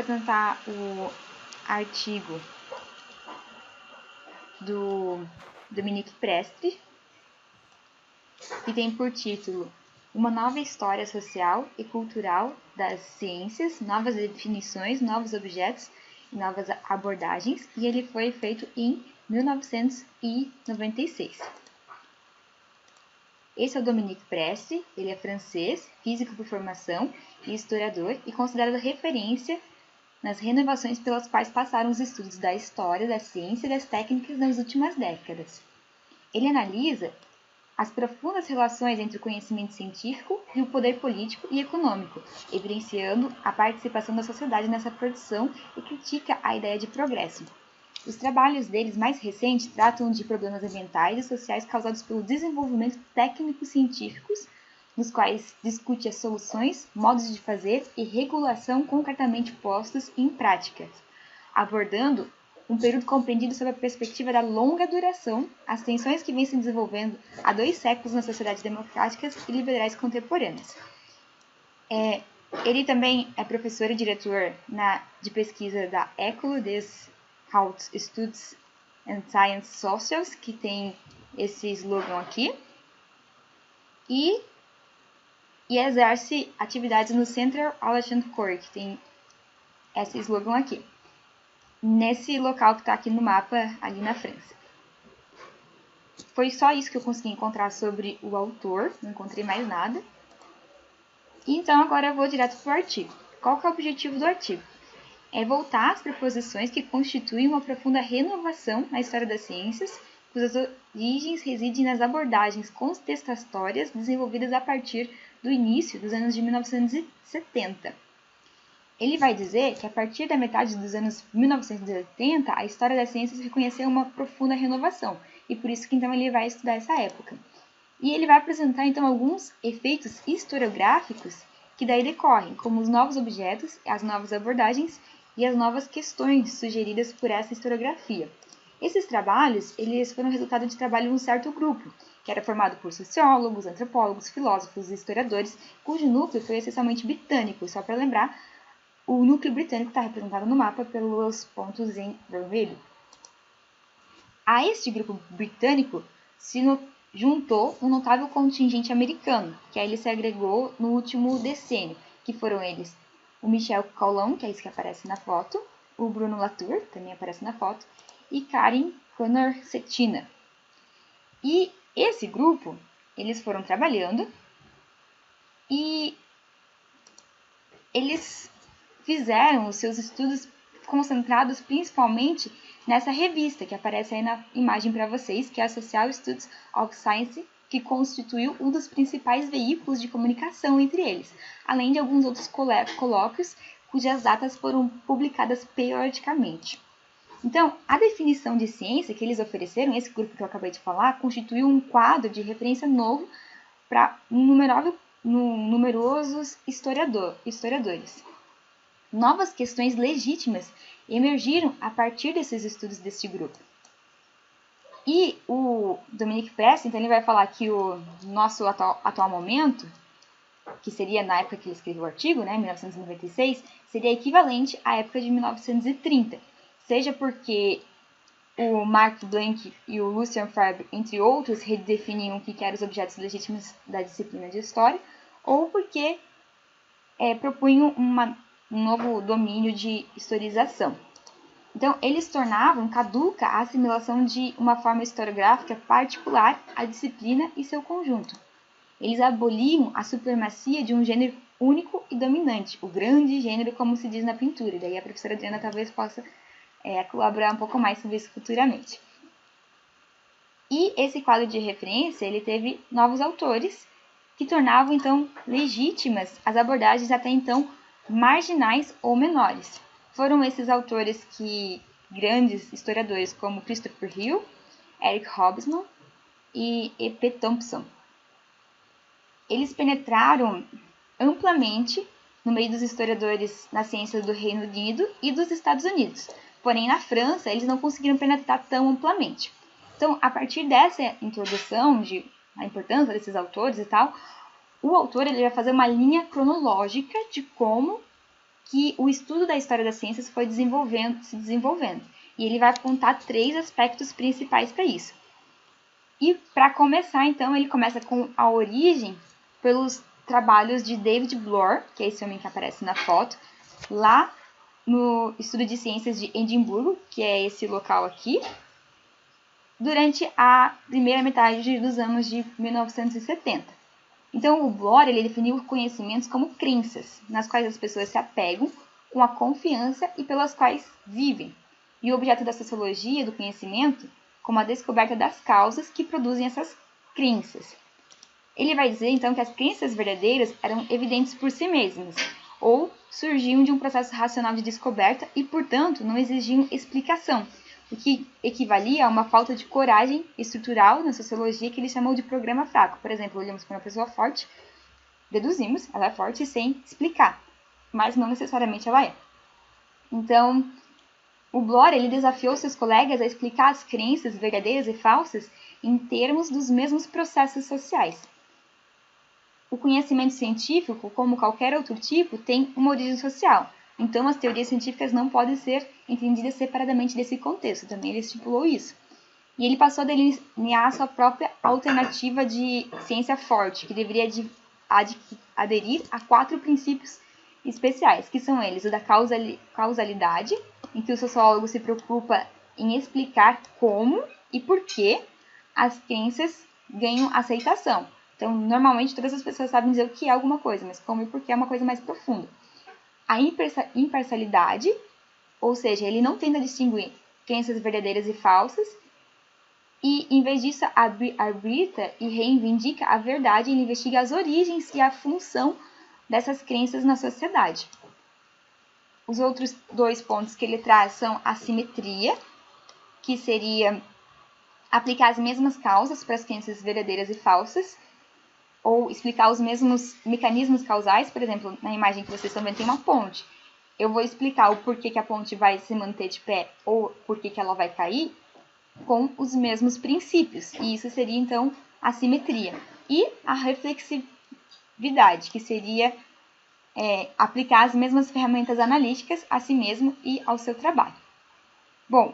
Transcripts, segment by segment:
apresentar o artigo do Dominique Prestre, que tem por título Uma nova história social e cultural das ciências, novas definições, novos objetos e novas abordagens, e ele foi feito em 1996. Esse é o Dominique Prestre, ele é francês, físico por formação e historiador, e considerado referência nas renovações pelas quais passaram os estudos da história, da ciência e das técnicas nas últimas décadas. Ele analisa as profundas relações entre o conhecimento científico e o poder político e econômico, evidenciando a participação da sociedade nessa produção e critica a ideia de progresso. Os trabalhos deles mais recentes tratam de problemas ambientais e sociais causados pelo desenvolvimento técnico-científicos, nos quais discute as soluções, modos de fazer e regulação concretamente postos em prática, abordando um período compreendido sob a perspectiva da longa duração, as tensões que vêm se desenvolvendo há 2 séculos nas sociedades democráticas e liberais contemporâneas. Ele também é professor e diretor de pesquisa da École des Hautes Études and Sciences Sociales, que tem esse slogan aqui, e exerce atividades no Central Alençon-Corps, que tem esse slogan aqui, nesse local que está aqui no mapa, ali na França. Foi só isso que eu consegui encontrar sobre o autor, não encontrei mais nada. Então, agora eu vou direto para o artigo. Qual que é o objetivo do artigo? É voltar às proposições que constituem uma profunda renovação na história das ciências, cujas origens residem nas abordagens contestatórias desenvolvidas a partir do início dos anos de 1970. Ele vai dizer que a partir da metade dos anos 1980, a história das ciências reconheceu uma profunda renovação, e por isso que então ele vai estudar essa época. E ele vai apresentar então alguns efeitos historiográficos que daí decorrem, como os novos objetos, as novas abordagens e as novas questões sugeridas por essa historiografia. Esses trabalhos, eles foram resultado de trabalho de um certo grupo, que era formado por sociólogos, antropólogos, filósofos e historiadores, cujo núcleo foi essencialmente britânico. Só para lembrar, o núcleo britânico está representado no mapa pelos pontos em vermelho. A este grupo britânico se juntou um notável contingente americano, que aí ele se agregou no último decênio, que foram eles o Michel Coulon, que é esse que aparece na foto, o Bruno Latour, também aparece na foto, e Karin Conner-Cetina. E esse grupo, eles foram trabalhando e eles fizeram os seus estudos concentrados principalmente nessa revista que aparece aí na imagem para vocês, que é a Social Studies of Science, que constituiu um dos principais veículos de comunicação entre eles, além de alguns outros colóquios cujas datas foram publicadas periodicamente. Então, a definição de ciência que eles ofereceram, esse grupo que eu acabei de falar, constituiu um quadro de referência novo para numerosos historiadores. Novas questões legítimas emergiram a partir desses estudos deste grupo. E o Dominique Prestre, então, ele vai falar que o nosso atual momento, que seria na época que ele escreveu o artigo, 1996, seria equivalente à época de 1930, seja porque o Marc Blanc e o Lucien Febvre, entre outros, redefiniam o que eram os objetos legítimos da disciplina de história, ou porque propunham um novo domínio de historização. Então, eles tornavam caduca a assimilação de uma forma historiográfica particular à disciplina e seu conjunto. Eles aboliam a supremacia de um gênero único e dominante, o grande gênero, como se diz na pintura. E daí a professora Adriana talvez possa colaborar um pouco mais sobre isso futuramente. E esse quadro de referência, ele teve novos autores que tornavam, então, legítimas as abordagens até então marginais ou menores. Foram esses autores que grandes historiadores como Christopher Hill, Eric Hobsbawm e E.P. Thompson. Eles penetraram amplamente no meio dos historiadores nas ciências do Reino Unido e dos Estados Unidos. Porém, na França, eles não conseguiram penetrar tão amplamente. Então, a partir dessa introdução a importância desses autores e tal, o autor ele vai fazer uma linha cronológica de como que o estudo da história das ciências foi se desenvolvendo. E ele vai apontar 3 aspectos principais para isso. E para começar, então, ele começa com a origem pelos trabalhos de David Bloor, que é esse homem que aparece na foto, lá no Estudo de Ciências de Edimburgo, que é esse local aqui, durante a primeira metade dos anos de 1970. Então, o Bloor ele definiu conhecimentos como crenças, nas quais as pessoas se apegam com a confiança e pelas quais vivem. E o objeto da sociologia do conhecimento como a descoberta das causas que produzem essas crenças. Ele vai dizer, então, que as crenças verdadeiras eram evidentes por si mesmas, ou surgiam de um processo racional de descoberta e, portanto, não exigiam explicação, o que equivalia a uma falta de coragem estrutural na sociologia que ele chamou de programa fraco. Por exemplo, olhamos para uma pessoa forte, deduzimos, ela é forte sem explicar, mas não necessariamente ela é. Então, o Bloor ele desafiou seus colegas a explicar as crenças verdadeiras e falsas em termos dos mesmos processos sociais. O conhecimento científico, como qualquer outro tipo, tem uma origem social. Então, as teorias científicas não podem ser entendidas separadamente desse contexto. Também ele estipulou isso. E ele passou a delinear a sua própria alternativa de ciência forte, que deveria aderir a 4 princípios especiais, que são eles: o da causalidade, em que o sociólogo se preocupa em explicar como e por que as crenças ganham aceitação. Então, normalmente, todas as pessoas sabem dizer o que é alguma coisa, mas como e por que é uma coisa mais profunda. A imparcialidade, ou seja, ele não tenta distinguir crenças verdadeiras e falsas, e, em vez disso, arbitra e reivindica a verdade, ele investiga as origens e a função dessas crenças na sociedade. Os outros 2 pontos que ele traz são a simetria, que seria aplicar as mesmas causas para as crenças verdadeiras e falsas, ou explicar os mesmos mecanismos causais. Por exemplo, na imagem que vocês estão vendo tem uma ponte. Eu vou explicar o porquê que a ponte vai se manter de pé ou porquê que ela vai cair com os mesmos princípios. E isso seria, então, a simetria. E a reflexividade, que seria aplicar as mesmas ferramentas analíticas a si mesmo e ao seu trabalho. Bom,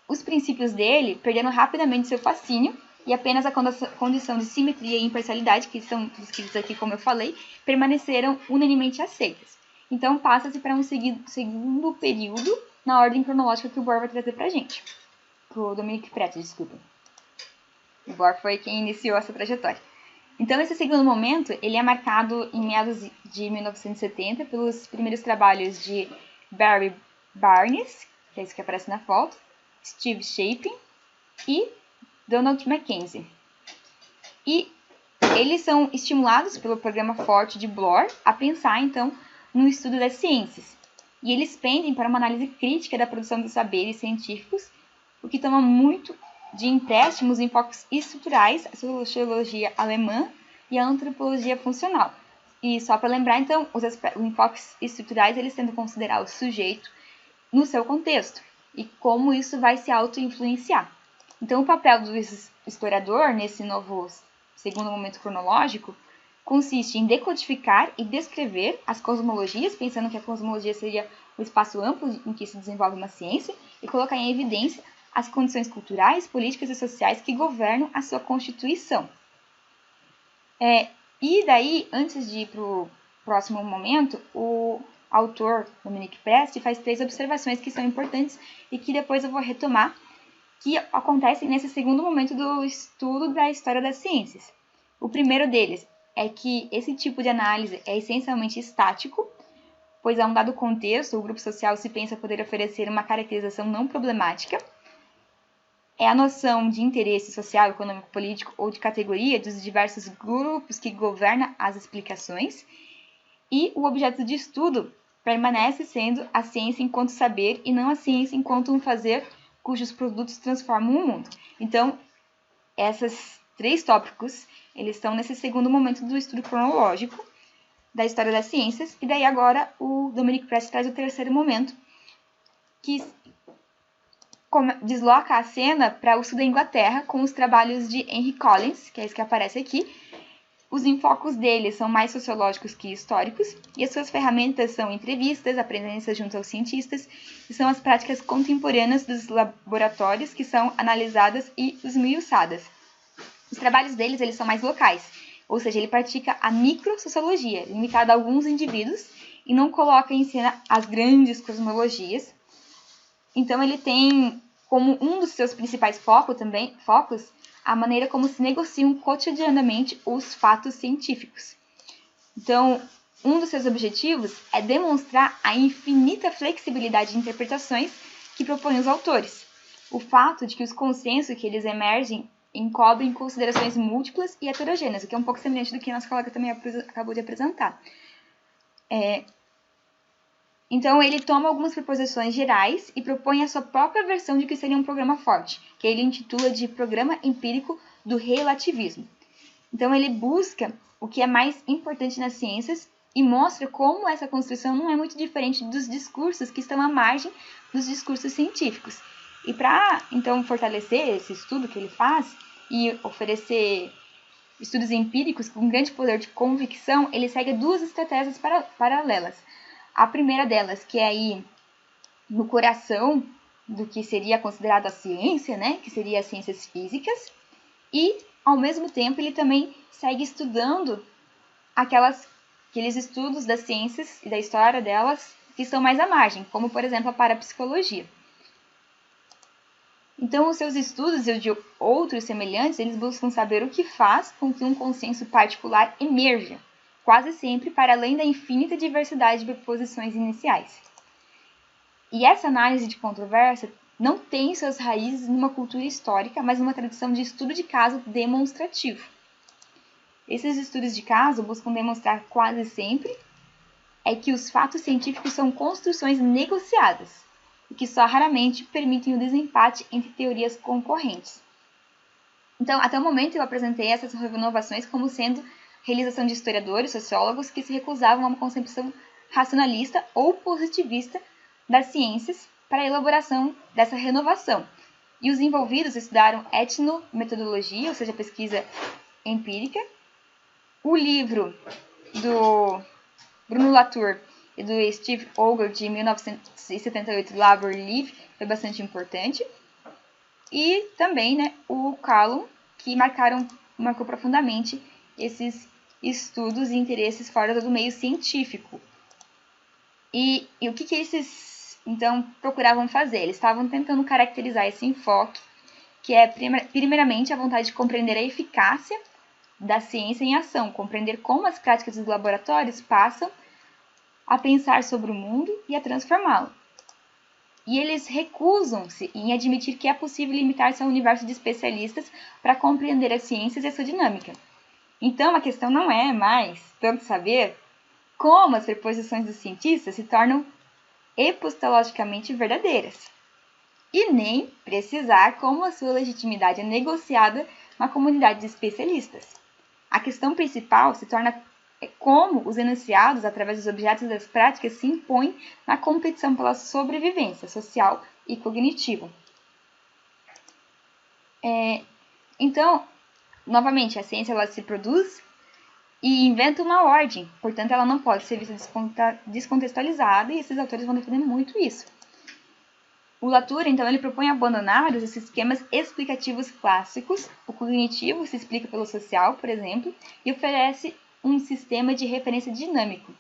os princípios dele perderam rapidamente seu fascínio e apenas a condição de simetria e imparcialidade, que são descritos aqui como eu falei, permaneceram unanimemente aceitas. Então, passa-se para um segundo período na ordem cronológica que o Bloor vai trazer para a gente. Pro Dominique Preti, desculpa. O Bloor foi quem iniciou essa trajetória. Então, esse segundo momento, ele é marcado em meados de 1970 pelos primeiros trabalhos de Barry Barnes, que é isso que aparece na foto, Steve Shapin e Donald Mackenzie. E eles são estimulados pelo programa forte de Bloor a pensar, então, no estudo das ciências. E eles pendem para uma análise crítica da produção dos saberes científicos, o que toma muito de empréstimos em focos estruturais, a sociologia alemã e a antropologia funcional. E só para lembrar, então, os enfoques estruturais eles tentam considerar o sujeito no seu contexto e como isso vai se auto-influenciar. Então, o papel do historiador nesse novo segundo momento cronológico consiste em decodificar e descrever as cosmologias, pensando que a cosmologia seria o espaço amplo em que se desenvolve uma ciência, e colocar em evidência as condições culturais, políticas e sociais que governam a sua constituição. E daí, antes de ir para o próximo momento, o autor Dominique Preti faz 3 observações que são importantes e que depois eu vou retomar, que acontecem nesse segundo momento do estudo da história das ciências. O primeiro deles é que esse tipo de análise é essencialmente estático, pois a um dado contexto, o grupo social se pensa poder oferecer uma caracterização não problemática. É a noção de interesse social, econômico, político ou de categoria dos diversos grupos que governam as explicações. E o objeto de estudo permanece sendo a ciência enquanto saber e não a ciência enquanto um fazer cujos produtos transformam o mundo. Então, esses 3 tópicos, eles estão nesse segundo momento do estudo cronológico da história das ciências. E daí agora o Dominique Preti traz o terceiro momento, que desloca a cena para o sul da Inglaterra com os trabalhos de Henry Collins, que é esse que aparece aqui, Os enfoques dele são mais sociológicos que históricos, e as suas ferramentas são entrevistas, aprendizagem junto aos cientistas, e são as práticas contemporâneas dos laboratórios que são analisadas e esmiuçadas. Os trabalhos deles eles são mais locais, ou seja, ele pratica a microsociologia, limitada a alguns indivíduos, e não coloca em cena as grandes cosmologias. Então ele tem como um dos seus principais focos a maneira como se negociam cotidianamente os fatos científicos. Então, um dos seus objetivos é demonstrar a infinita flexibilidade de interpretações que propõem os autores. O fato de que os consensos que eles emergem encobrem considerações múltiplas e heterogêneas, o que é um pouco semelhante do que a nossa colega também acabou de apresentar. Então, ele toma algumas proposições gerais e propõe a sua própria versão de que seria um programa forte, que ele intitula de Programa Empírico do Relativismo. Então, ele busca o que é mais importante nas ciências e mostra como essa construção não é muito diferente dos discursos que estão à margem dos discursos científicos. E para, então, fortalecer esse estudo que ele faz e oferecer estudos empíricos com grande poder de convicção, ele segue duas estratégias paralelas. A primeira delas, que é aí no coração do que seria considerado a ciência, né? Que seria as ciências físicas. E, ao mesmo tempo, ele também segue estudando aqueles estudos das ciências e da história delas que estão mais à margem, como, por exemplo, a parapsicologia. Então, os seus estudos e os de outros semelhantes, eles buscam saber o que faz com que um consenso particular emerja, quase sempre para além da infinita diversidade de proposições iniciais. E essa análise de controvérsia não tem suas raízes numa cultura histórica, mas numa tradição de estudo de caso demonstrativo. Esses estudos de caso buscam demonstrar quase sempre que os fatos científicos são construções negociadas, e que só raramente permitem o desempate entre teorias concorrentes. Então, até o momento eu apresentei essas renovações como sendo realização de historiadores, sociólogos que se recusavam a uma concepção racionalista ou positivista das ciências para a elaboração dessa renovação. E os envolvidos estudaram etnometodologia, ou seja, pesquisa empírica. O livro do Bruno Latour e do Steve Auger, de 1978, Labor e Live, foi bastante importante. E também o Callum, que marcou profundamente esses estudos e interesses fora do meio científico. E o que esses, então, procuravam fazer? Eles estavam tentando caracterizar esse enfoque, que é, primeiramente, a vontade de compreender a eficácia da ciência em ação, compreender como as práticas dos laboratórios passam a pensar sobre o mundo e a transformá-lo. E eles recusam-se em admitir que é possível limitar-se a um universo de especialistas para compreender as ciências e a sua dinâmica. Então, a questão não é mais tanto saber como as preposições dos cientistas se tornam epistologicamente verdadeiras, e nem precisar como a sua legitimidade é negociada na comunidade de especialistas. A questão principal se torna como os enunciados, através dos objetos das práticas, se impõem na competição pela sobrevivência social e cognitiva. Então, novamente, a ciência ela se produz e inventa uma ordem, portanto, ela não pode ser vista descontextualizada, e esses autores vão defender muito isso. O Latour, então, ele propõe abandonar os esquemas explicativos clássicos. O cognitivo se explica pelo social, por exemplo, e oferece um sistema de referência dinâmico.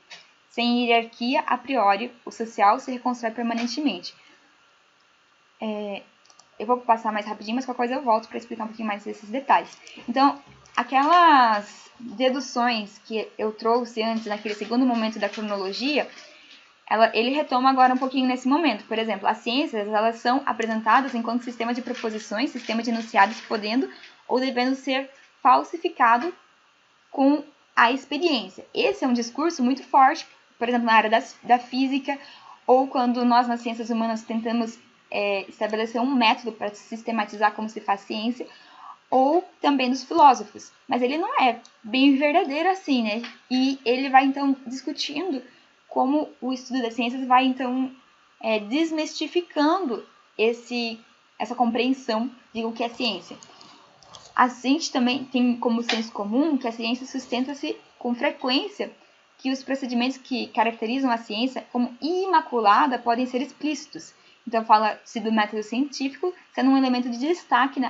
Sem hierarquia a priori, o social se reconstrói permanentemente. Eu vou passar mais rapidinho, mas qualquer coisa eu volto para explicar um pouquinho mais desses detalhes. Então, aquelas deduções que eu trouxe antes, naquele segundo momento da cronologia, ele retoma agora um pouquinho nesse momento. Por exemplo, as ciências elas são apresentadas enquanto sistema de proposições, sistema de enunciados podendo ou devendo ser falsificado com a experiência. Esse é um discurso muito forte, por exemplo, na área da física, ou quando nós nas ciências humanas tentamos estabelecer um método para sistematizar como se faz ciência, ou também dos filósofos. Mas ele não é bem verdadeiro assim, né? E ele vai, então, discutindo como o estudo das ciências vai, então, desmistificando essa compreensão de o que é ciência. A gente também tem como senso comum que a ciência sustenta-se com frequência que os procedimentos que caracterizam a ciência como imaculada podem ser explícitos. Então, fala-se do método científico sendo um elemento de destaque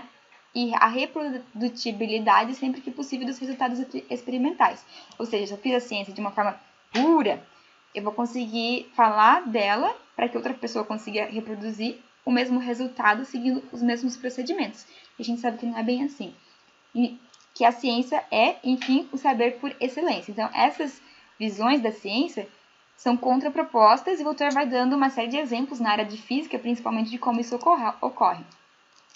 e a reprodutibilidade sempre que possível dos resultados experimentais. Ou seja, se eu fiz a ciência de uma forma pura, eu vou conseguir falar dela para que outra pessoa consiga reproduzir o mesmo resultado seguindo os mesmos procedimentos. E a gente sabe que não é bem assim. E que a ciência é, enfim, o saber por excelência. Então, essas visões da ciência são contrapropostas e o autor vai dando uma série de exemplos na área de física, principalmente de como isso ocorre.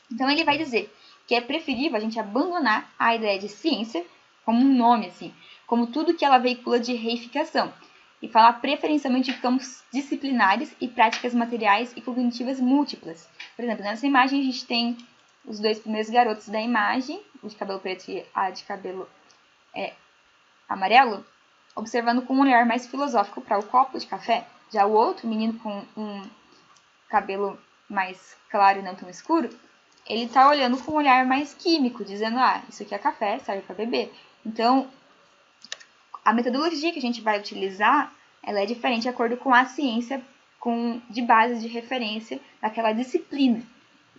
Então, ele vai dizer que é preferível a gente abandonar a ideia de ciência como um nome, assim, como tudo que ela veicula de reificação, e falar preferencialmente de campos disciplinares e práticas materiais e cognitivas múltiplas. Por exemplo, nessa imagem a gente tem os dois primeiros garotos da imagem, o de cabelo preto e a de cabelo amarelo, observando com um olhar mais filosófico para o copo de café. Já o outro, menino com um cabelo mais claro e não tão escuro, ele está olhando com um olhar mais químico, dizendo, isso aqui é café, serve para beber. Então, a metodologia que a gente vai utilizar, ela é diferente de acordo com a ciência de base de referência daquela disciplina.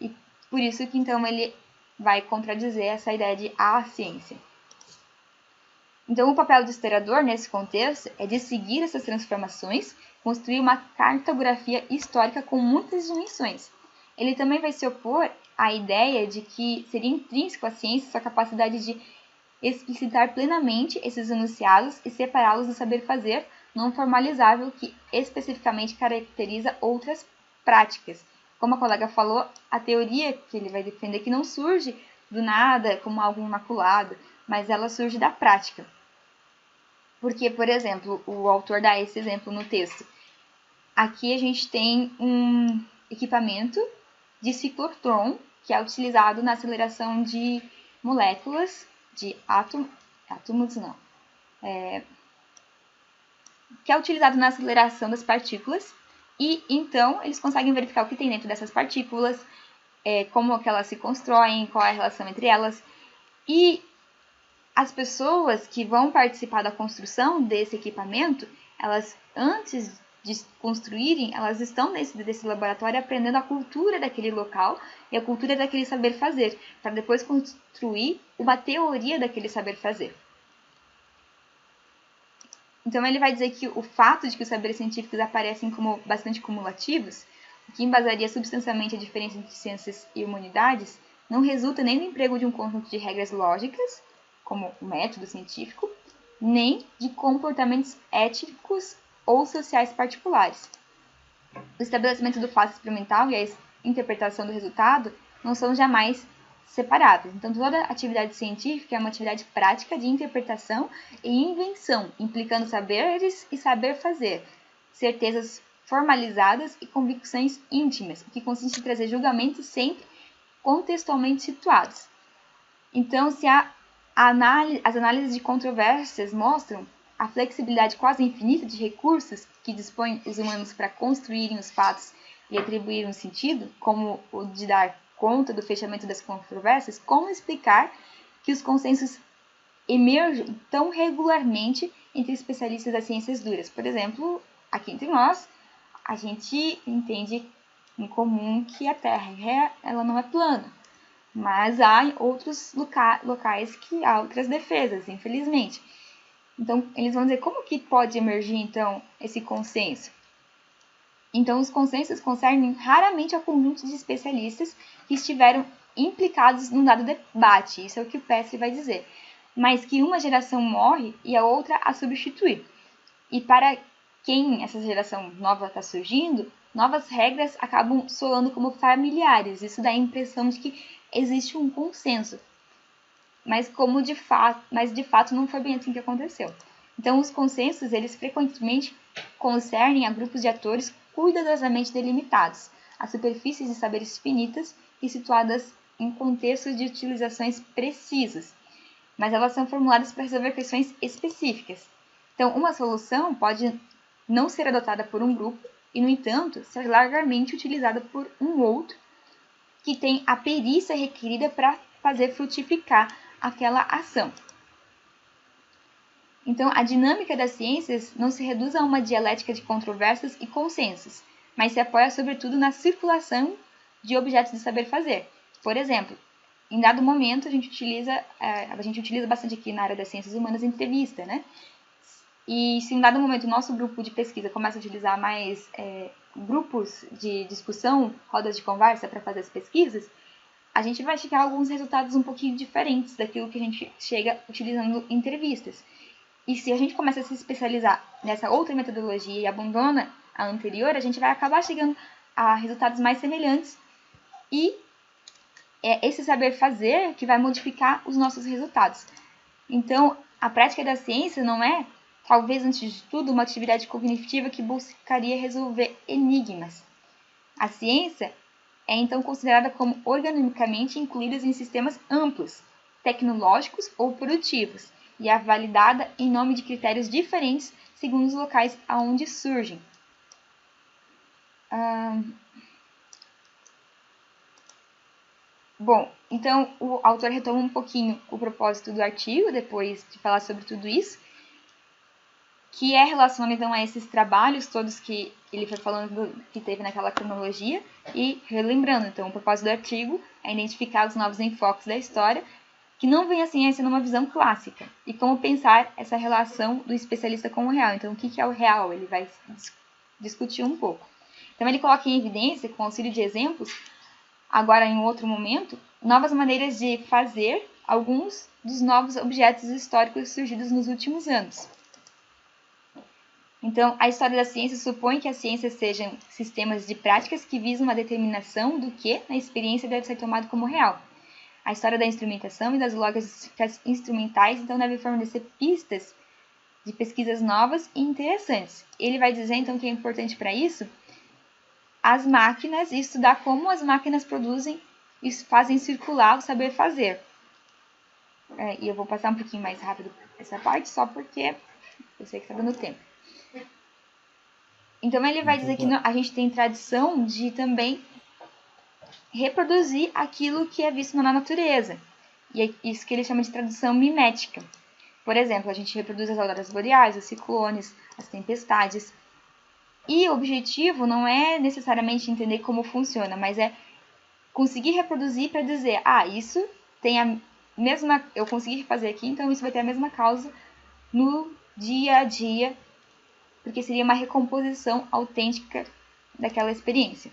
E por isso que, então, ele vai contradizer essa ideia de a ciência. Então, o papel do historiador, nesse contexto, é de seguir essas transformações, construir uma cartografia histórica com muitas dimensões. Ele também vai se opor à ideia de que seria intrínseco à ciência sua capacidade de explicitar plenamente esses enunciados e separá-los do saber fazer não formalizável que especificamente caracteriza outras práticas. Como a colega falou, a teoria que ele vai defender que não surge do nada como algo imaculado, mas ela surge da prática. Porque, por exemplo, o autor dá esse exemplo no texto. Aqui a gente tem um equipamento de ciclotron que é utilizado na aceleração de moléculas, de átomos não, que é utilizado na aceleração das partículas, e então eles conseguem verificar o que tem dentro dessas partículas, como que elas se constroem, qual é a relação entre elas, e as pessoas que vão participar da construção desse equipamento, elas, antes de construírem, elas estão desse laboratório aprendendo a cultura daquele local e a cultura daquele saber fazer, para depois construir uma teoria daquele saber fazer. Então ele vai dizer que o fato de que os saberes científicos aparecem como bastante cumulativos, o que embasaria substancialmente a diferença entre ciências e humanidades, não resulta nem do emprego de um conjunto de regras lógicas, como o método científico, nem de comportamentos éticos ou sociais particulares. O estabelecimento do fato experimental e a interpretação do resultado não são jamais separados. Então, toda atividade científica é uma atividade prática de interpretação e invenção, implicando saberes e saber fazer, certezas formalizadas e convicções íntimas, que consiste em trazer julgamentos sempre contextualmente situados. Então, se as análises de controvérsias mostram a flexibilidade quase infinita de recursos que dispõem os humanos para construírem os fatos e atribuir um sentido, como o de dar conta do fechamento das controvérsias, como explicar que os consensos emergem tão regularmente entre especialistas das ciências duras? Por exemplo, aqui entre nós, a gente entende em comum que a Terra ela não é plana, mas há outros locais que há outras defesas, infelizmente. Então, eles vão dizer como que pode emergir, então, esse consenso? Então, os consensos concernem raramente ao conjunto de especialistas que estiveram implicados num dado debate, isso é o que o Pesce vai dizer, mas que uma geração morre e a outra a substitui. E para quem essa geração nova está surgindo, novas regras acabam soando como familiares, isso dá a impressão de que existe um consenso. Mas de fato não foi bem assim que aconteceu. Então, os consensos, eles frequentemente concernem a grupos de atores cuidadosamente delimitados, a superfícies de saberes finitas e situadas em contextos de utilizações precisas, mas elas são formuladas para resolver questões específicas. Então, uma solução pode não ser adotada por um grupo e, no entanto, ser largamente utilizada por um outro que tem a perícia requerida para fazer frutificar aquela ação. Então, a dinâmica das ciências não se reduz a uma dialética de controvérsias e consensos, mas se apoia sobretudo na circulação de objetos de saber fazer. Por exemplo, em dado momento, a gente utiliza bastante aqui na área das ciências humanas entrevista, né? E se em dado momento o nosso grupo de pesquisa começa a utilizar mais grupos de discussão, rodas de conversa para fazer as pesquisas, a gente vai chegar a alguns resultados um pouquinho diferentes daquilo que a gente chega utilizando em entrevistas. E se a gente começa a se especializar nessa outra metodologia e abandona a anterior, a gente vai acabar chegando a resultados mais semelhantes e é esse saber fazer que vai modificar os nossos resultados. Então, a prática da ciência não é, talvez antes de tudo, uma atividade cognitiva que buscaria resolver enigmas. A ciência é então considerada como organicamente incluída em sistemas amplos, tecnológicos ou produtivos, e é validada em nome de critérios diferentes segundo os locais aonde surgem. Bom, então o autor retoma um pouquinho o propósito do artigo, depois de falar sobre tudo isso, que é relacionado então a esses trabalhos todos que ele foi falando que teve naquela cronologia, e relembrando, então, o propósito do artigo é identificar os novos enfoques da história, que não vem a ciência numa visão clássica, e como pensar essa relação do especialista com o real. Então, o que é o real? Ele vai discutir um pouco. Então, ele coloca em evidência, com auxílio de exemplos, agora em outro momento, novas maneiras de fazer alguns dos novos objetos históricos surgidos nos últimos anos. Então, a história da ciência supõe que as ciências sejam sistemas de práticas que visam a determinação do que na experiência deve ser tomado como real. A história da instrumentação e das lógicas instrumentais, então, deve fornecer pistas de pesquisas novas e interessantes. Ele vai dizer, então, que é importante para isso as máquinas e estudar como as máquinas produzem e fazem circular o saber fazer. E eu vou passar um pouquinho mais rápido essa parte, só porque eu sei que está dando tempo. Então, ele vai dizer que a gente tem tradição de também reproduzir aquilo que é visto na natureza. E é isso que ele chama de tradição mimética. Por exemplo, a gente reproduz as auroras boreais, os ciclones, as tempestades. E o objetivo não é necessariamente entender como funciona, mas é conseguir reproduzir para dizer, isso tem a mesma... Eu consegui fazer aqui, então isso vai ter a mesma causa no dia a dia, porque seria uma recomposição autêntica daquela experiência.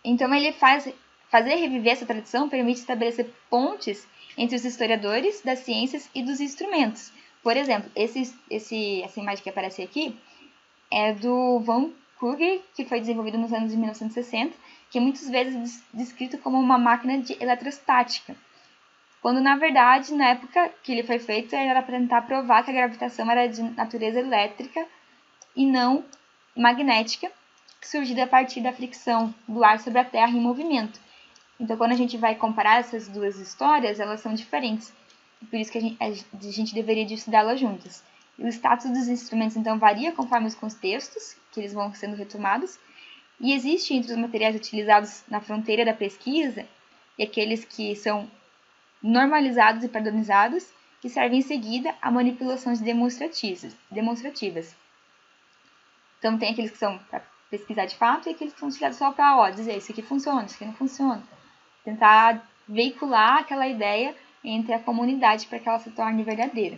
Então, ele fazer reviver essa tradição permite estabelecer pontes entre os historiadores das ciências e dos instrumentos. Por exemplo, essa imagem que aparece aqui é do von Kruger, que foi desenvolvido nos anos de 1960, que é muitas vezes descrito como uma máquina de eletrostática, quando, na verdade, na época que ele foi feito, era para tentar provar que a gravitação era de natureza elétrica e não magnética, surgida a partir da fricção do ar sobre a Terra em movimento. Então, quando a gente vai comparar essas duas histórias, elas são diferentes. Por isso que a gente deveria estudá-las juntas. E o status dos instrumentos, então, varia conforme os contextos que eles vão sendo retomados. E existe entre os materiais utilizados na fronteira da pesquisa e aqueles que são normalizados e padronizados, que servem em seguida a manipulações demonstrativas. Então, tem aqueles que são para pesquisar de fato e aqueles que são utilizados só para dizer isso aqui funciona, isso aqui não funciona. Tentar veicular aquela ideia entre a comunidade para que ela se torne verdadeira.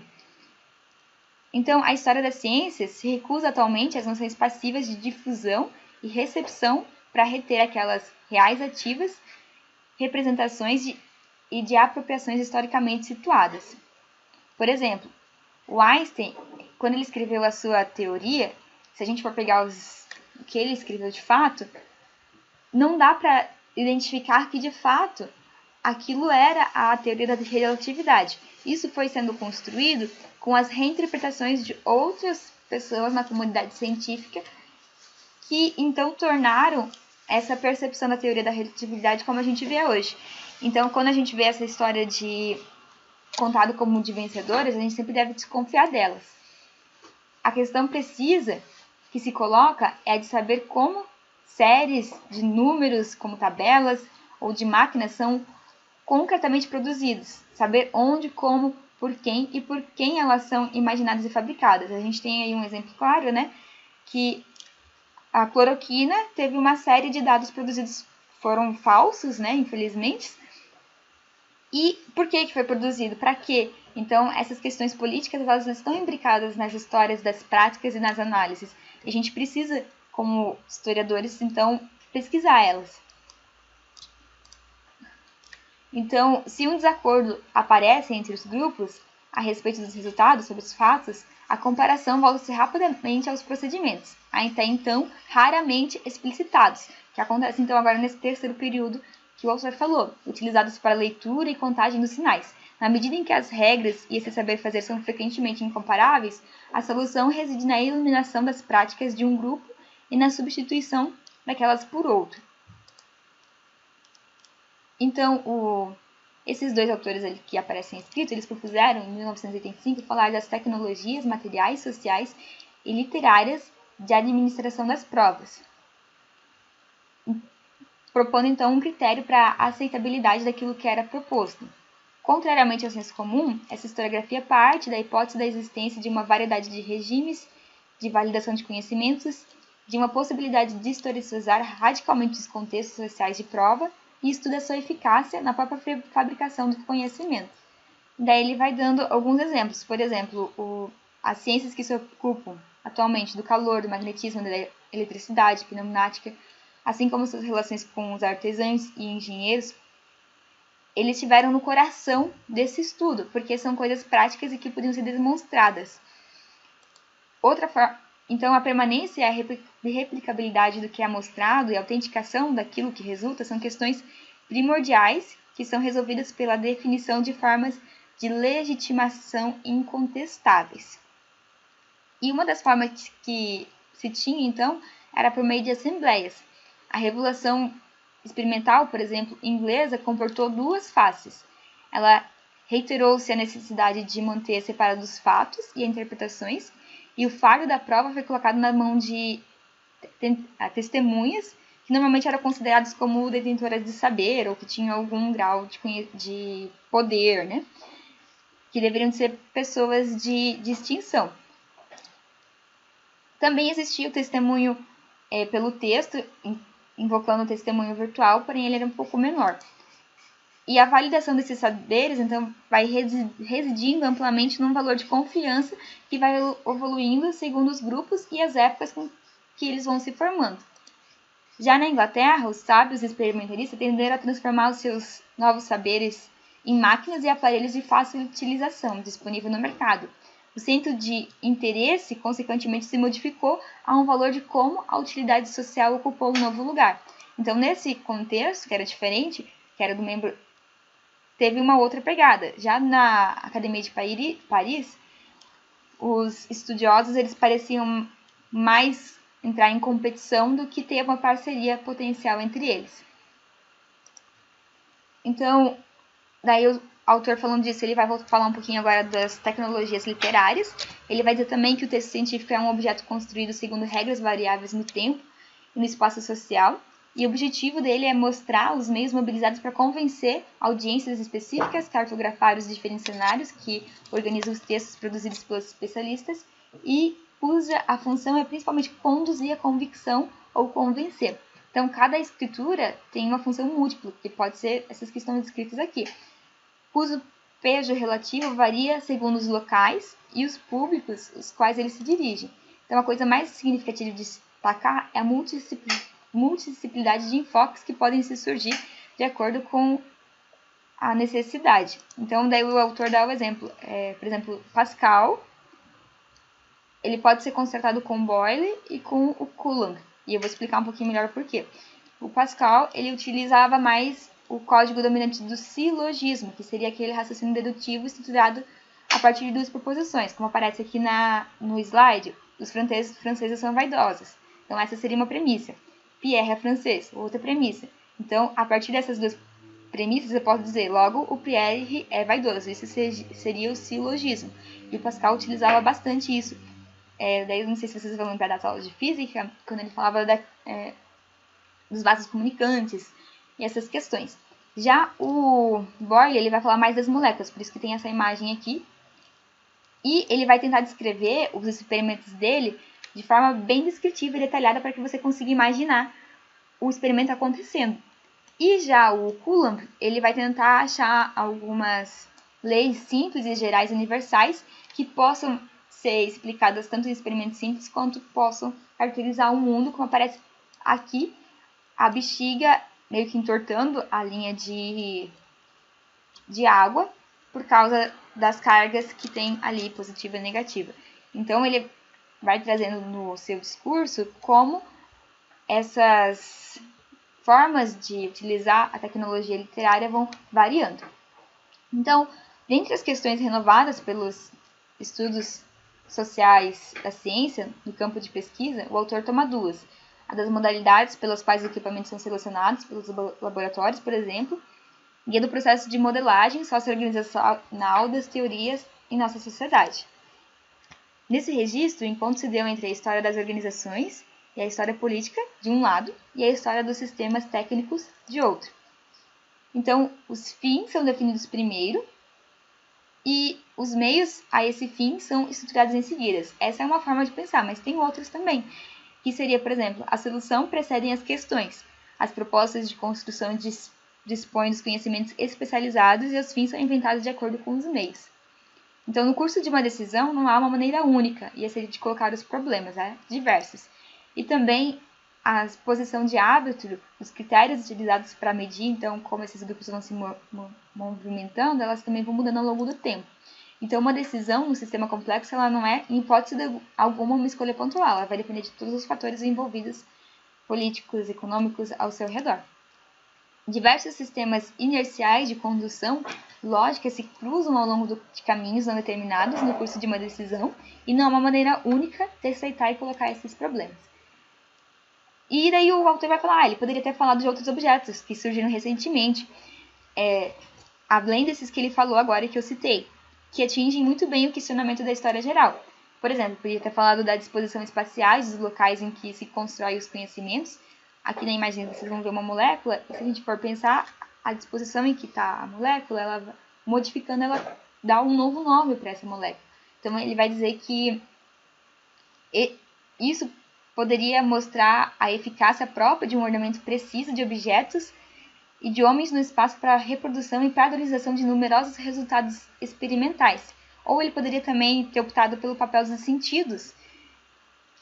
Então, a história das ciências se recusa atualmente às noções passivas de difusão e recepção para reter aquelas reais ativas, representações e de apropriações historicamente situadas. Por exemplo, o Einstein, quando ele escreveu a sua teoria, se a gente for pegar o que ele escreveu de fato, não dá para identificar que de fato aquilo era a teoria da relatividade. Isso foi sendo construído com as reinterpretações de outras pessoas na comunidade científica que então tornaram essa percepção da teoria da relatividade como a gente vê hoje. Então, quando a gente vê essa história de contado como de vencedoras, a gente sempre deve desconfiar delas. A questão precisa que se coloca é a de saber como séries de números, como tabelas ou de máquinas, são concretamente produzidos, saber onde, como, por quem e por quem elas são imaginadas e fabricadas. A gente tem aí um exemplo claro, né, que a cloroquina teve uma série de dados produzidos, foram falsos, né, infelizmente. E por que foi produzido? Para quê? Então, essas questões políticas, elas estão imbricadas nas histórias das práticas e nas análises. E a gente precisa, como historiadores, então, pesquisar elas. Então, se um desacordo aparece entre os grupos a respeito dos resultados, sobre os fatos, a comparação volta-se rapidamente aos procedimentos, até então raramente explicitados, que acontece então agora nesse terceiro período que o autor falou, utilizados para leitura e contagem dos sinais. Na medida em que as regras e esse saber fazer são frequentemente incomparáveis, a solução reside na eliminação das práticas de um grupo e na substituição daquelas por outro. Então, esses dois autores ali que aparecem escritos, eles propuseram, em 1985, falar das tecnologias materiais, sociais e literárias de administração das provas, propondo, então, um critério para a aceitabilidade daquilo que era proposto. Contrariamente ao senso comum, essa historiografia parte da hipótese da existência de uma variedade de regimes de validação de conhecimentos, de uma possibilidade de historicizar radicalmente os contextos sociais de prova e estuda a sua eficácia na própria fabricação do conhecimento. Daí ele vai dando alguns exemplos. Por exemplo, as ciências que se ocupam atualmente do calor, do magnetismo, da eletricidade, pneumática, assim como suas relações com os artesãos e engenheiros, eles estiveram no coração desse estudo, porque são coisas práticas e que podiam ser demonstradas. Então, a permanência e a replicabilidade do que é mostrado e a autenticação daquilo que resulta são questões primordiais que são resolvidas pela definição de formas de legitimação incontestáveis. E uma das formas que se tinha, então, era por meio de assembleias. A Revolução Experimental, por exemplo, inglesa, comportou duas faces. Ela reiterou-se a necessidade de manter separados os fatos e interpretações, e o fardo da prova foi colocado na mão de testemunhas, que normalmente eram consideradas como detentoras de saber ou que tinham algum grau de poder, né? Que deveriam ser pessoas de distinção. Também existia o testemunho pelo texto, invocando o testemunho virtual, porém ele era um pouco menor. E a validação desses saberes, então, vai residindo amplamente num valor de confiança que vai evoluindo segundo os grupos e as épocas com que eles vão se formando. Já na Inglaterra, os sábios experimentalistas tenderam a transformar os seus novos saberes em máquinas e aparelhos de fácil utilização, disponível no mercado. O centro de interesse, consequentemente, se modificou a um valor de como a utilidade social ocupou um novo lugar. Então, nesse contexto, que era diferente, que era do membro, teve uma outra pegada. Já na Academia de Paris, os estudiosos eles pareciam mais entrar em competição do que ter uma parceria potencial entre eles. Então, daí o autor falando disso, ele vai falar um pouquinho agora das tecnologias literárias. Ele vai dizer também que o texto científico é um objeto construído segundo regras variáveis no tempo e no espaço social, e o objetivo dele é mostrar os meios mobilizados para convencer audiências específicas, cartografar os diferentes cenários que organizam os textos produzidos pelos especialistas, e cuja a função é principalmente conduzir a convicção ou convencer. Então, cada escritura tem uma função múltipla, que pode ser essas que estão descritas aqui, cujo peso relativo varia segundo os locais e os públicos aos quais eles se dirigem. Então, a coisa mais significativa de destacar é a multidisciplinaridade de enfoques que podem se surgir de acordo com a necessidade. Então, daí o autor dá o exemplo. Por exemplo, Pascal, ele pode ser consertado com Boyle e com o Coulomb. E eu vou explicar um pouquinho melhor por quê. O Pascal, ele utilizava mais o código dominante do silogismo, que seria aquele raciocínio dedutivo estruturado a partir de duas proposições. Como aparece aqui no slide, os franceses são vaidosos. Então, essa seria uma premissa. Pierre é francês, outra premissa. Então, a partir dessas duas premissas, eu posso dizer, logo, o Pierre é vaidoso. Isso seria o silogismo. E o Pascal utilizava bastante isso. Daí, eu não sei se vocês vão lembrar das aulas de física, quando ele falava dos vasos comunicantes e essas questões. Já o Boyle, ele vai falar mais das moléculas, por isso que tem essa imagem aqui. E ele vai tentar descrever os experimentos dele de forma bem descritiva e detalhada para que você consiga imaginar o experimento acontecendo. E já o Coulomb, ele vai tentar achar algumas leis simples e gerais universais que possam ser explicadas tanto em experimentos simples quanto possam caracterizar o mundo, como aparece aqui, a bexiga meio que entortando a linha de água por causa das cargas que tem ali, positiva e negativa. Então, ele vai trazendo no seu discurso como essas formas de utilizar a tecnologia literária vão variando. Então, dentre as questões renovadas pelos estudos sociais da ciência no campo de pesquisa, o autor toma duas: a das modalidades pelas quais os equipamentos são selecionados pelos laboratórios, por exemplo, guia do processo de modelagem socio-organizacional das teorias em nossa sociedade. Nesse registro, o encontro se deu entre a história das organizações e a história política, de um lado, e a história dos sistemas técnicos, de outro. Então, os fins são definidos primeiro e os meios a esse fim são estruturados em seguida. Essa é uma forma de pensar, mas tem outras também, que seria, por exemplo, a solução precedem as questões, as propostas de construção dispõem dos conhecimentos especializados e os fins são inventados de acordo com os meios. Então, no curso de uma decisão, não há uma maneira única e essa de colocar os problemas, há diversos. E também a posição de árbitro, os critérios utilizados para medir, então, como esses grupos vão se movimentando, elas também vão mudando ao longo do tempo. Então, uma decisão no sistema complexo, ela não é, em hipótese alguma, uma escolha pontual. Ela vai depender de todos os fatores envolvidos, políticos, econômicos, ao seu redor. Diversos sistemas inerciais de condução lógica se cruzam ao longo de caminhos não determinados no curso de uma decisão e não há uma maneira única de aceitar e colocar esses problemas. E daí o autor vai falar, ele poderia ter falado de outros objetos que surgiram recentemente, além desses que ele falou agora e que eu citei, que atingem muito bem o questionamento da história geral. Por exemplo, poderia ter falado da disposição espacial dos locais em que se constrói os conhecimentos. Aqui na imagem vocês vão ver uma molécula, e se a gente for pensar, a disposição em que está a molécula, ela modificando, ela dá um novo nome para essa molécula. Então ele vai dizer que isso poderia mostrar a eficácia própria de um ordenamento preciso de objetos e de homens no espaço para a reprodução e padronização de numerosos resultados experimentais. Ou ele poderia também ter optado pelo papel dos sentidos,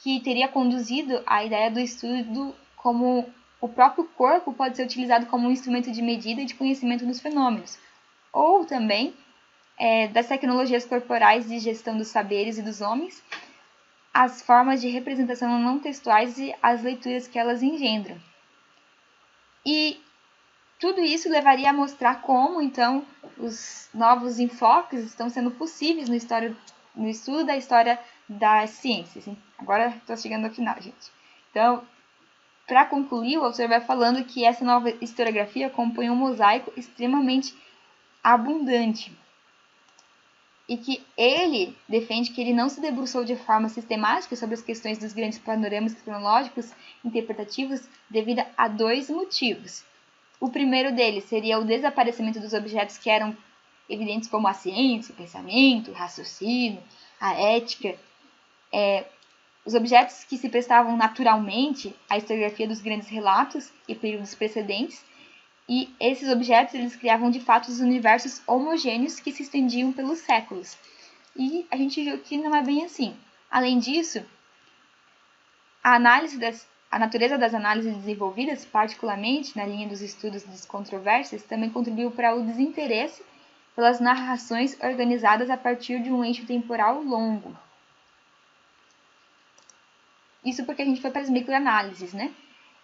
que teria conduzido à ideia do estudo como o próprio corpo pode ser utilizado como um instrumento de medida e de conhecimento dos fenômenos. Ou também das tecnologias corporais de gestão dos saberes e dos homens, as formas de representação não textuais e as leituras que elas engendram. E tudo isso levaria a mostrar como, então, os novos enfoques estão sendo possíveis no estudo da história das ciências. Agora estou chegando ao final, gente. Então, para concluir, o autor vai falando que essa nova historiografia compõe um mosaico extremamente abundante. E que ele defende que ele não se debruçou de forma sistemática sobre as questões dos grandes panoramas cronológicos interpretativos devido a dois motivos. O primeiro deles seria o desaparecimento dos objetos que eram evidentes como a ciência, o pensamento, o raciocínio, a ética, os objetos que se prestavam naturalmente à historiografia dos grandes relatos e períodos precedentes, e esses objetos eles criavam de fato os universos homogêneos que se estendiam pelos séculos. E a gente viu que não é bem assim. Além disso, a natureza das análises desenvolvidas, particularmente na linha dos estudos das controvérsias, também contribuiu para o desinteresse pelas narrações organizadas a partir de um eixo temporal longo. Isso porque a gente foi para as microanálises, né?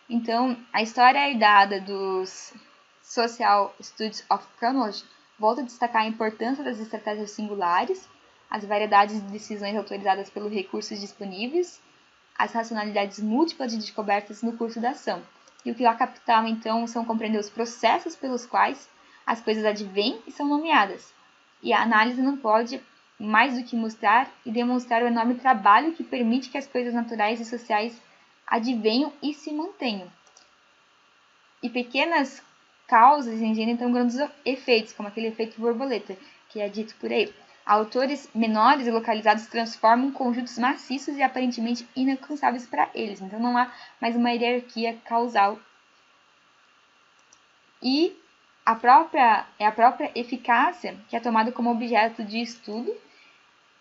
Então, a história herdada dos Social Studies of Chronology volta a destacar a importância das estratégias singulares, as variedades de decisões autorizadas pelos recursos disponíveis, as racionalidades múltiplas de descobertas no curso da ação. E o que lá capital, então, são compreender os processos pelos quais as coisas advêm e são nomeadas. E a análise não pode mais do que mostrar e demonstrar o enorme trabalho que permite que as coisas naturais e sociais advenham e se mantenham. E pequenas causas engendram então grandes efeitos, como aquele efeito borboleta, que é dito por aí. Autores menores e localizados transformam conjuntos maciços e aparentemente inalcançáveis para eles. Então não há mais uma hierarquia causal. E a própria eficácia que é tomada como objeto de estudo,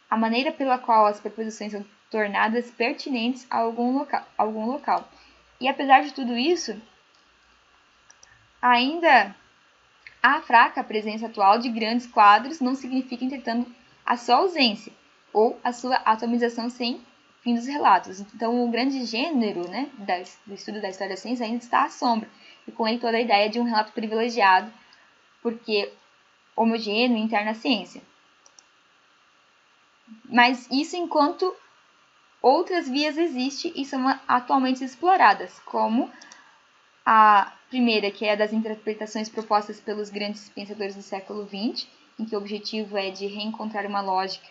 a maneira pela qual as preposições são tornadas pertinentes a algum local. E apesar de tudo isso, ainda a fraca presença atual de grandes quadros não significa, entretanto, a sua ausência ou a sua atomização sem fim dos relatos. Então, o grande gênero, né, do estudo da história da ciência ainda está à sombra, e com ele toda a ideia de um relato privilegiado, porque homogêneo e interno à ciência. Mas isso enquanto outras vias existem e são atualmente exploradas, como a primeira, que é a das interpretações propostas pelos grandes pensadores do século XX, em que o objetivo é de reencontrar uma lógica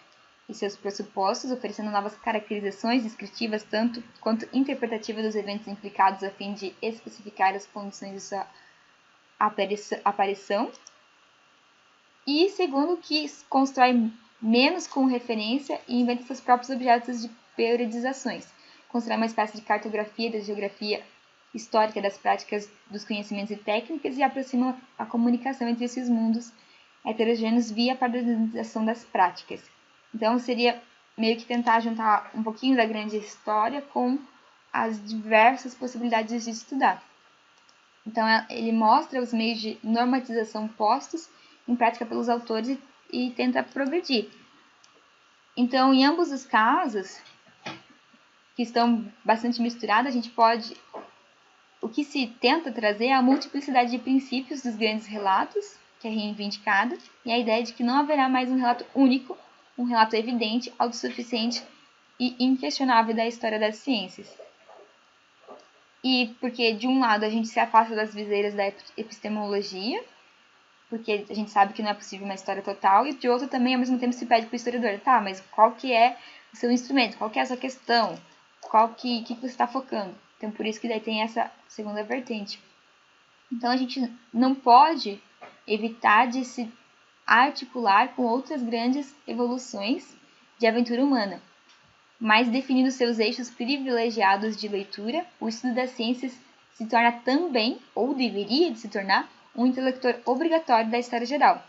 e seus pressupostos, oferecendo novas caracterizações descritivas tanto quanto interpretativas dos eventos implicados a fim de especificar as condições de sua aparição. E segundo, que constrói menos com referência e inventa seus próprios objetos de periodizações. Constrói uma espécie de cartografia da geografia histórica das práticas, dos conhecimentos e técnicas e aproxima a comunicação entre esses mundos heterogêneos via a padronização das práticas. Então, seria meio que tentar juntar um pouquinho da grande história com as diversas possibilidades de estudar. Então, ele mostra os meios de normatização postos em prática pelos autores e tenta progredir. Então, em ambos os casos, que estão bastante misturados, a gente pode... O que se tenta trazer é a multiplicidade de princípios dos grandes relatos, que é reivindicada, e a ideia de que não haverá mais um relato único, um relato evidente, autossuficiente e inquestionável da história das ciências. E porque, de um lado, a gente se afasta das viseiras da epistemologia, porque a gente sabe que não é possível uma história total, e de outro também, ao mesmo tempo, se pede para o historiador, tá, mas qual que é o seu instrumento, qual que é a sua questão, qual que você está focando? Então, por isso que daí tem essa segunda vertente. Então, a gente não pode evitar de se articular com outras grandes evoluções de aventura humana, mas definindo seus eixos privilegiados de leitura, o estudo das ciências se torna também, ou deveria de se tornar, um intelector obrigatório da história geral.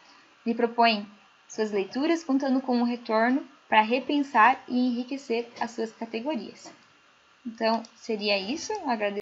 Ele propõe suas leituras contando com um retorno para repensar e enriquecer as suas categorias. Então, seria isso. Agradeço.